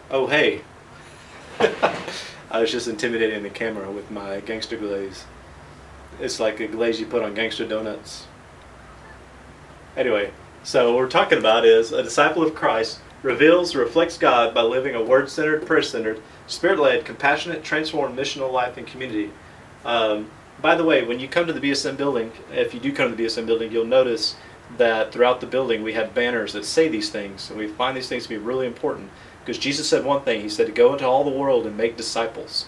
Oh, hey. I was just intimidating the camera with my gangster glaze. It's like a glaze you put on gangster donuts. Anyway, so what we're talking about is a disciple of Christ reveals, reflects God by living a word-centered, prayer-centered, spirit-led, compassionate, transformed, missional life and community. By the way, when you come to the BSM building, if you do come to the BSM building, you'll notice that throughout the building we have banners that say these things, and we find these things to be really important because Jesus said one thing. He said to go into all the world and make disciples.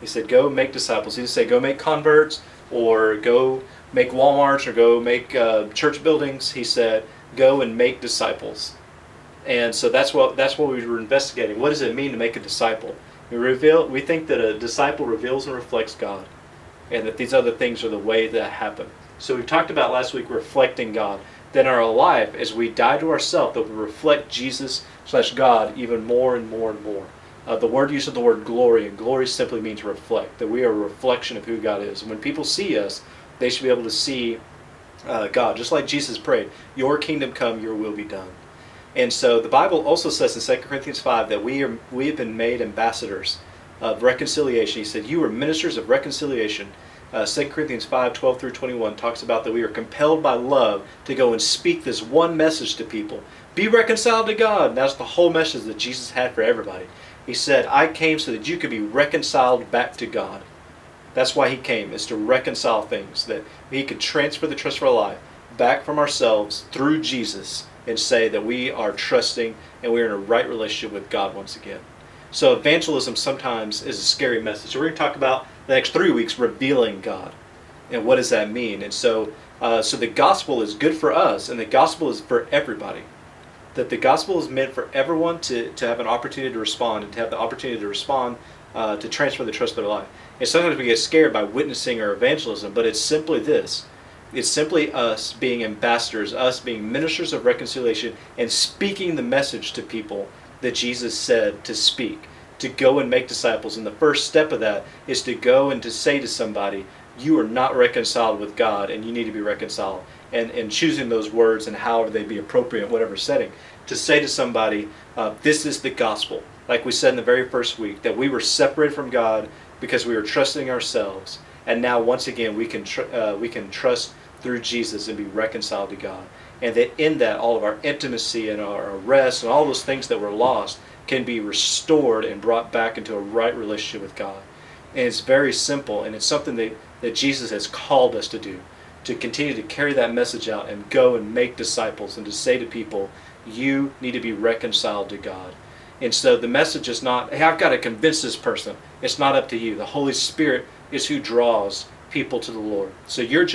He said go make disciples. He didn't say go make converts or go make Walmarts or go make church buildings. He said go and make disciples. And so that's what we were investigating. What does it mean to make a disciple? We think that a disciple reveals and reflects God, and that these other things are the way that happen. So we talked about last week reflecting God. Then our life, as we die to ourselves, that we reflect Jesus/God even more and more and more. The word use of the word glory, and glory simply means reflect, that we are a reflection of who God is. And when people see us, they should be able to see God, just like Jesus prayed, your kingdom come, your will be done. And so the Bible also says in 2 Corinthians 5 that we have been made ambassadors of reconciliation. He said, you are ministers of reconciliation. 2 Corinthians 5:12 through 21 talks about that we are compelled by love to go and speak this one message to people. Be reconciled to God. And that's the whole message that Jesus had for everybody. He said, I came so that you could be reconciled back to God. That's why he came, is to reconcile things, that he could transfer the trust of our life back from ourselves through Jesus and say that we are trusting and we're in a right relationship with God once again. So evangelism sometimes is a scary message. So we're going to talk about the next 3 weeks revealing God. And what does that mean? And so the gospel is good for us, and the gospel is for everybody. That the gospel is meant for everyone to have an opportunity to respond, and to have the opportunity to respond to transfer the trust of their life. And sometimes we get scared by witnessing or evangelism, but it's simply this. It's simply us being ambassadors, us being ministers of reconciliation, and speaking the message to people that Jesus said to speak, to go and make disciples. And the first step of that is to go and to say to somebody, you are not reconciled with God and you need to be reconciled. And choosing those words and however they be appropriate in whatever setting. To say to somebody, this is the gospel. Like we said in the very first week, that we were separated from God because we were trusting ourselves. And now once again we can trust through Jesus and be reconciled to God. And that in that all of our intimacy and our rest and all those things that were lost can be restored and brought back into a right relationship with God. And it's very simple, and it's something that Jesus has called us to do, to continue to carry that message out and go and make disciples and to say to people, you need to be reconciled to God. And so the message is not, hey, I've got to convince this person. It's not up to you. The Holy Spirit is who draws people to the Lord. So your job